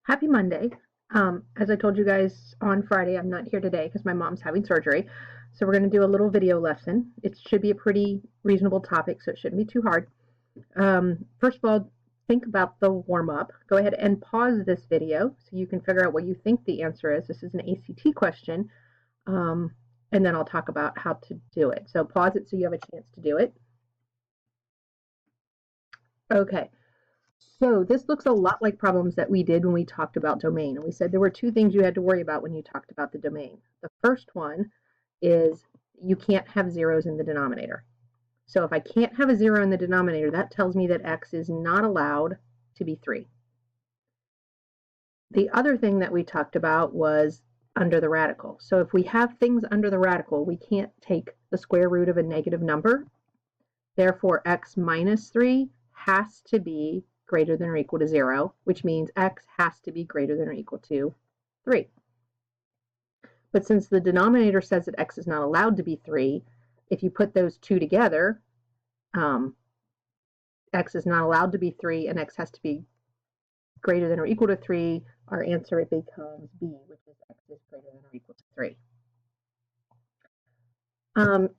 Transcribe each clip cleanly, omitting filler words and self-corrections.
Happy Monday. As I told you guys on Friday, I'm not here today because my mom's having surgery. So we're going to do a little video lesson. It should be a pretty reasonable topic, so it shouldn't be too hard. First of all, think about the warm-up. Go ahead and pause this video so you can figure out what you think the answer is. This is an ACT question, and then I'll talk about how to do it. So pause it so you have a chance to do it. Okay. So this looks a lot like problems that we did when we talked about domain. And we said there were two things you had to worry about when you talked about the domain. The first one is you can't have zeros in the denominator. So if I can't have a zero in the denominator, that tells me that x is not allowed to be 3. The other thing that we talked about was under the radical. So if we have things under the radical, we can't take the square root of a negative number. Therefore, x minus 3 has to be greater than or equal to 0, which means x has to be greater than or equal to 3. But since the denominator says that x is not allowed to be 3, if you put those two together, x is not allowed to be 3 and x has to be greater than or equal to 3, our answer it becomes B, which is x is greater than or equal to 3.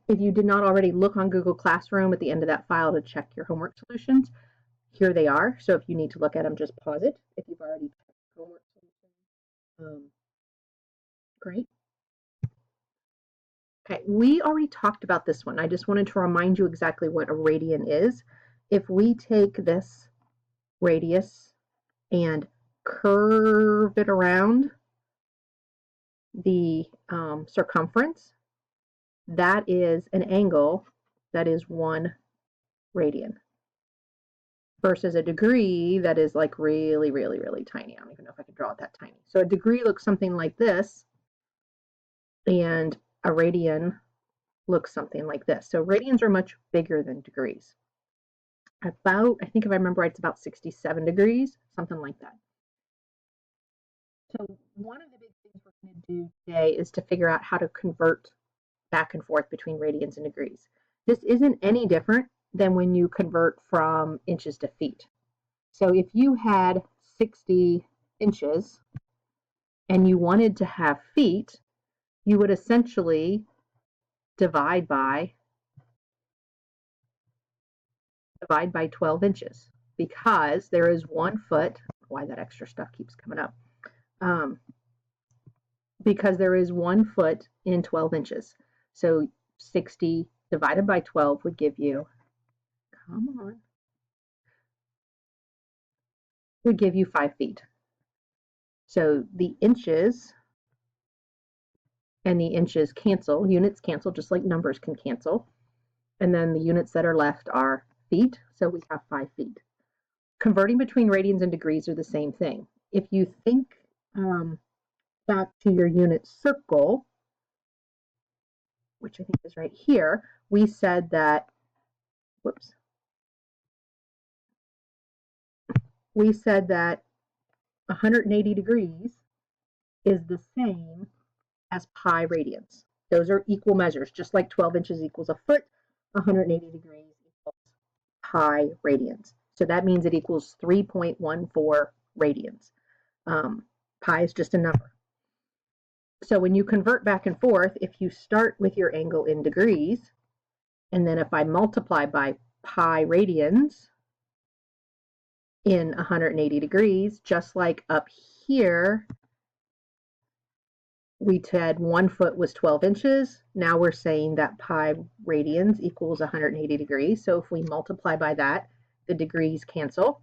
If you did not already look on Google Classroom at the end of that file to check your homework solutions, here they are. So if you need to look at them, just pause it. If you've already checked homework solutions, great. Okay, we already talked about this one. I just wanted to remind you exactly what a radian is. If we take this radius and curve it around the circumference, that is an angle that is 1 radian. Versus a degree that is like really, really, really tiny. I don't even know if I can draw it that tiny. So a degree looks something like this, and a radian looks something like this. So radians are much bigger than degrees. About, I think if I remember right, it's about 67 degrees, something like that. So one of the big things we're going to do today is to figure out how to convert back and forth between radians and degrees. This isn't any different than when you convert from inches to feet. So if you had 60 inches and you wanted to have feet, you would essentially divide by 12 inches because there is 1 foot. Why that extra stuff keeps coming up. Because there is 1 foot in 12 inches. So 60 divided by 12 would give you, would give you 5 feet. So the inches and the inches cancel, units cancel just like numbers can cancel. And then the units that are left are feet, so we have 5 feet. Converting between radians and degrees are the same thing. If you think back to your unit circle, which I think is right here, we said that, we said that 180 degrees is the same as pi radians. Those are equal measures, just like 12 inches equals a foot, 180 degrees equals pi radians. So that means it equals 3.14 radians. Pi is just a number. So when you convert back and forth, if you start with your angle in degrees, and then if I multiply by pi radians in 180 degrees, just like up here, we said 1 foot was 12 inches. Now we're saying that pi radians equals 180 degrees. So if we multiply by that, the degrees cancel.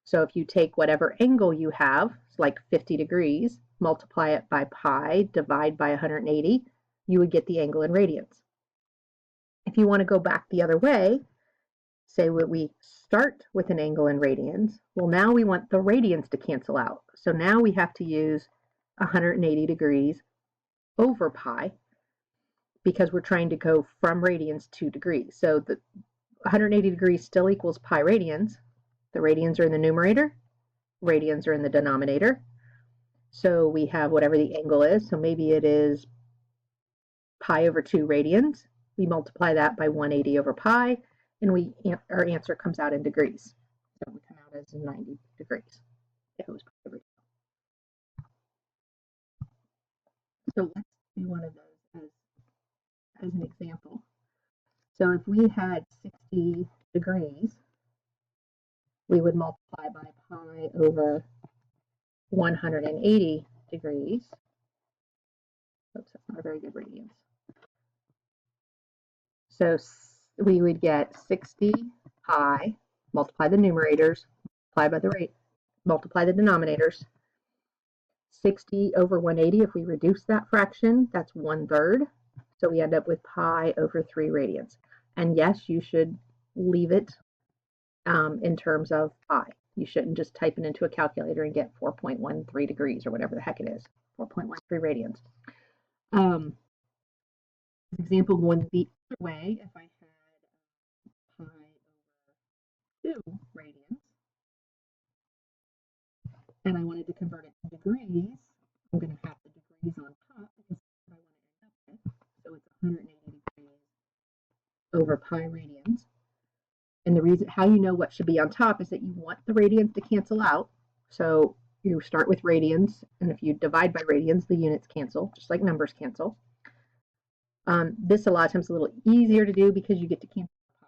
So if you take whatever angle you have, like 50 degrees, multiply it by pi, divide by 180, you would get the angle in radians. If you want to go back the other way, say we start with an angle in radians, well now we want the radians to cancel out. So now we have to use 180 degrees over pi because we're trying to go from radians to degrees. So the 180 degrees still equals pi radians. The radians are in the numerator, radians are in the denominator. So we have whatever the angle is. So maybe it is pi over 2 radians. We multiply that by 180 over pi, and our answer comes out in degrees. So it would come out as 90 degrees if it was pi over 2. So let's do one of those as an example. So if we had 60 degrees, we would multiply by pi over 180 degrees. Oops, that's not a very good radians. So we would get 60 pi, multiply the numerators, multiply the denominators. 60 over 180, if we reduce that fraction, that's 1/3. So we end up with pi over 3 radians. And yes, you should leave it in terms of pi. You shouldn't just type it into a calculator and get 4.13 degrees or whatever the heck it is, 4.13 radians. Example going the other way, if I had pi over 2 radians, and I wanted to convert it to degrees, I'm going to have the degrees on top because that's what I want to end up with. So it's 180 degrees over pi radians. And the reason how you know what should be on top is that you want the radians to cancel out. So you start with radians, and if you divide by radians, the units cancel, just like numbers cancel. This a lot of times is a little easier to do because you get to cancel pi.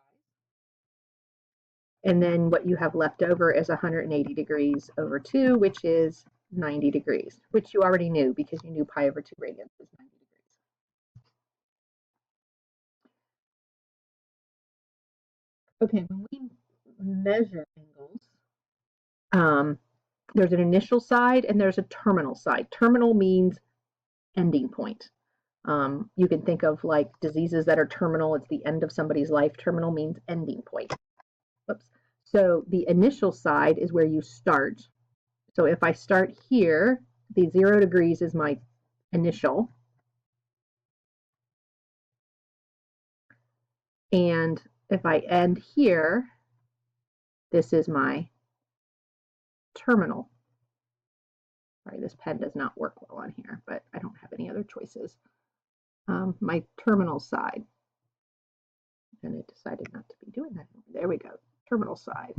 And then what you have left over is 180 degrees over 2, which is 90 degrees, which you already knew because you knew pi over 2 radians was 90 degrees. Okay, when we measure angles, there's an initial side and there's a terminal side. Terminal means ending point. You can think of like diseases that are terminal. It's the end of somebody's life. Terminal means ending point. Whoops. So the initial side is where you start. So if I start here, the 0 degrees is my initial. And if I end here, this is my terminal. Sorry, this pen does not work well on here, but I don't have any other choices. My terminal side. And it decided not to be doing that. There we go, terminal side.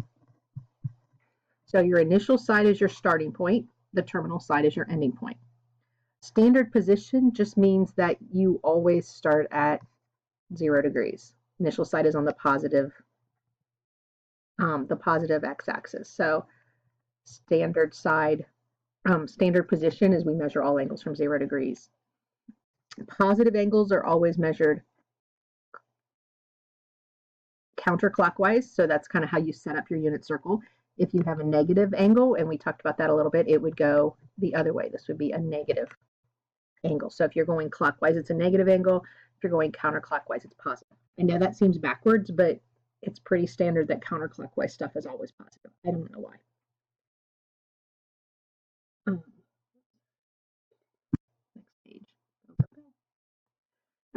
So your initial side is your starting point. The terminal side is your ending point. Standard position just means that you always start at 0 degrees. Initial side is on the positive x-axis. So standard side, standard position is we measure all angles from 0 degrees. Positive angles are always measured counterclockwise, so that's kind of how you set up your unit circle. If you have a negative angle, and we talked about that a little bit, it would go the other way. This would be a negative angle. So if you're going clockwise, it's a negative angle. If you're going counterclockwise, it's positive. I know that seems backwards, but it's pretty standard that counterclockwise stuff is always positive. I don't know why. Next page.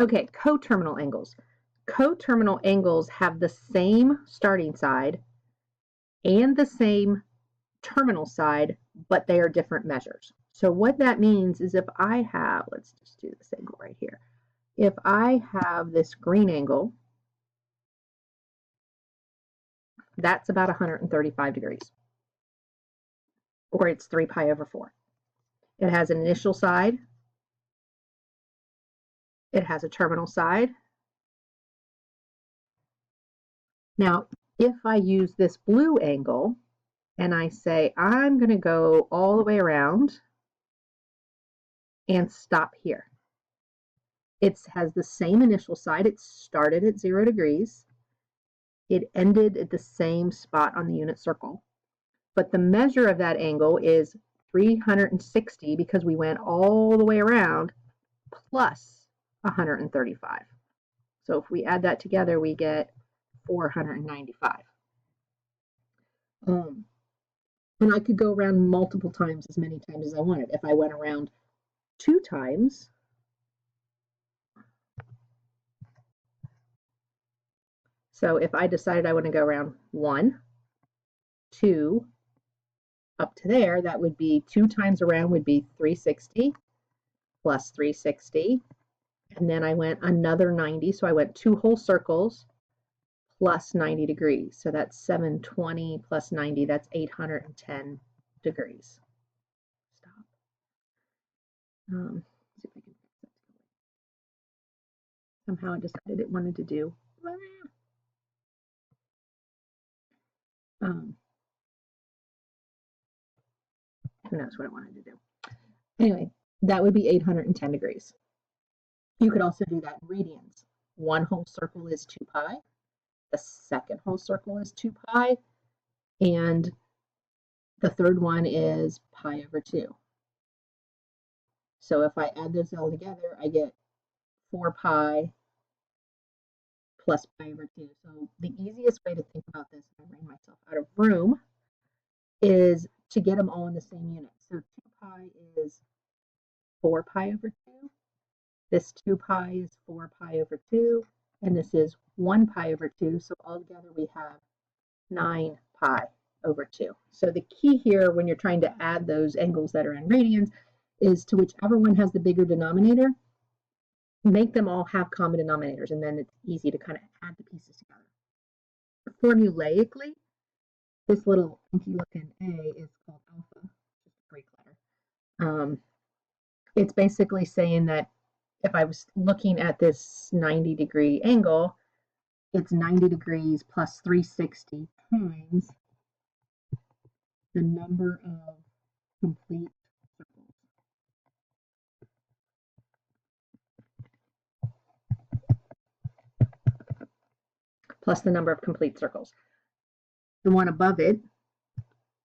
Okay, coterminal angles. Coterminal angles have the same starting side and the same terminal side, but they are different measures. So what that means is if I have, let's just do this angle right here. If I have this green angle, that's about 135 degrees, or it's 3 pi over 4. It has an initial side, it has a terminal side. Now, if I use this blue angle and I say I'm going to go all the way around and stop here, it has the same initial side. It started at 0 degrees. It ended at the same spot on the unit circle. But the measure of that angle is 360 because we went all the way around plus 135. So if we add that together, we get 495. And I could go around multiple times, as many times as I wanted. If I went around 2 times, so if I decided I want to go around 1, 2, up to there, that would be 2 times around would be 360 plus 360. And then I went another 90, so I went 2 whole circles plus 90 degrees. So that's 720 plus 90, that's 810 degrees. Stop. See if I can Somehow I decided it wanted to do. Who knows what it wanted to do. Anyway, that would be 810 degrees. You could also do that in radians. One whole circle is 2 pi. The second whole circle is 2 pi. And the third one is pi over 2. So if I add those all together, I get 4 pi plus pi over 2. So the easiest way to think about this, if I ran myself out of room, is to get them all in the same unit. So 2 pi is 4 pi over 2. This 2 pi is 4 pi over 2. And this is 1 pi over 2. So altogether we have 9 pi over 2. So the key here when you're trying to add those angles that are in radians is to whichever one has the bigger denominator, make them all have common denominators, and then it's easy to kind of add the pieces together. Formulaically, this little funky looking A is called alpha, just a Greek letter. It's basically saying that if I was looking at this 90-degree angle, it's 90 degrees plus 360 times the number of complete circles. Plus the number of complete circles. The one above it,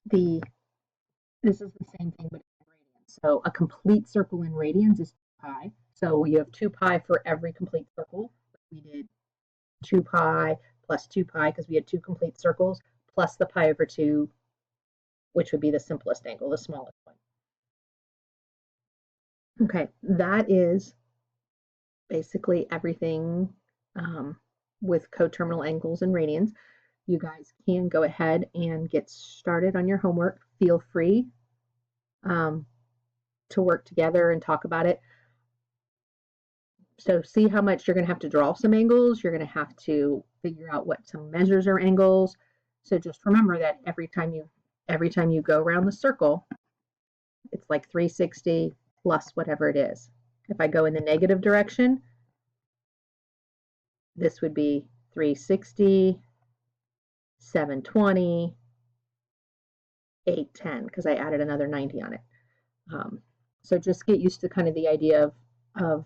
this is the same thing but in radians. So a complete circle in radians is 2 pi. So you have 2 pi for every complete circle. We did 2 pi plus 2 pi because we had 2 complete circles, plus the pi over 2, which would be the simplest angle, the smallest one. Okay, that is basically everything with coterminal angles and radians. You guys can go ahead and get started on your homework. Feel free to work together and talk about it. So see how much you're going to have to draw some angles. You're going to have to figure out what some measures are angles. So just remember that every time you go around the circle, it's like 360 plus whatever it is. If I go in the negative direction, this would be 360, 720, 810, because I added another 90 on it. So just get used to kind of the idea of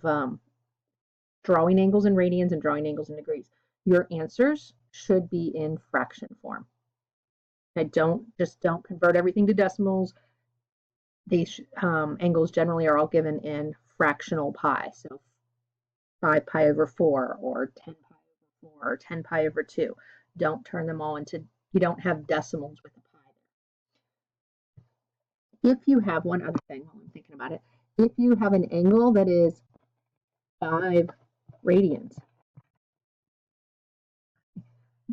drawing angles in radians and drawing angles in degrees. Your answers should be in fraction form. Okay, don't convert everything to decimals. These angles generally are all given in fractional pi. So 5 pi over 4 or 10 pi over 4 or 10 pi over 2. Don't turn them all into, you don't have decimals with the pi there. If you have one other thing while I'm thinking about it, if you have an angle that is 5 radians,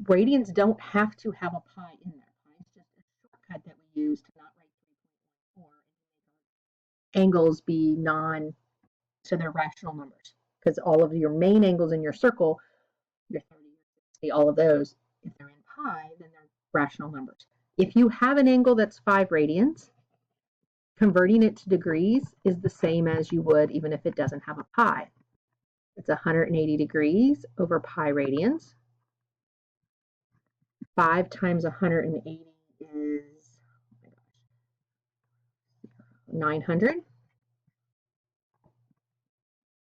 radians don't have to have a pi in there. Pi is just a shortcut that we use to not write 3.14 and make our angles be so they're rational numbers. Because all of your main angles in your circle, your 30, 60, all of those, if they're in pi, then they're rational numbers. If you have an angle that's 5 radians, converting it to degrees is the same as you would even if it doesn't have a pi. It's 180 degrees over pi radians. 5 times 180 is 900.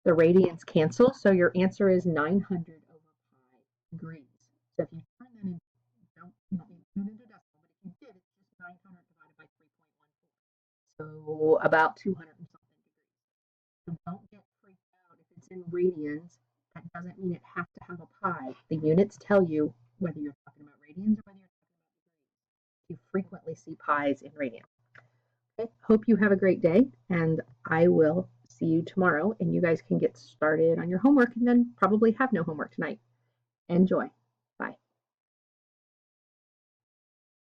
The radians cancel, so your answer is 900 over pi degrees. So if you turn that into, you don't need to turn it into decimal, but if you did, it's just 900 divided by 3.14. So about 200 and something degrees. So don't get freaked out if it's in radians. That doesn't mean it has to have a pi. The units tell you whether you're talking about radians or whether you're talking about degrees. You frequently see pi's in radians. Okay, hope you have a great day, and I will see you tomorrow, and you guys can get started on your homework and then probably have no homework tonight. Enjoy. Bye.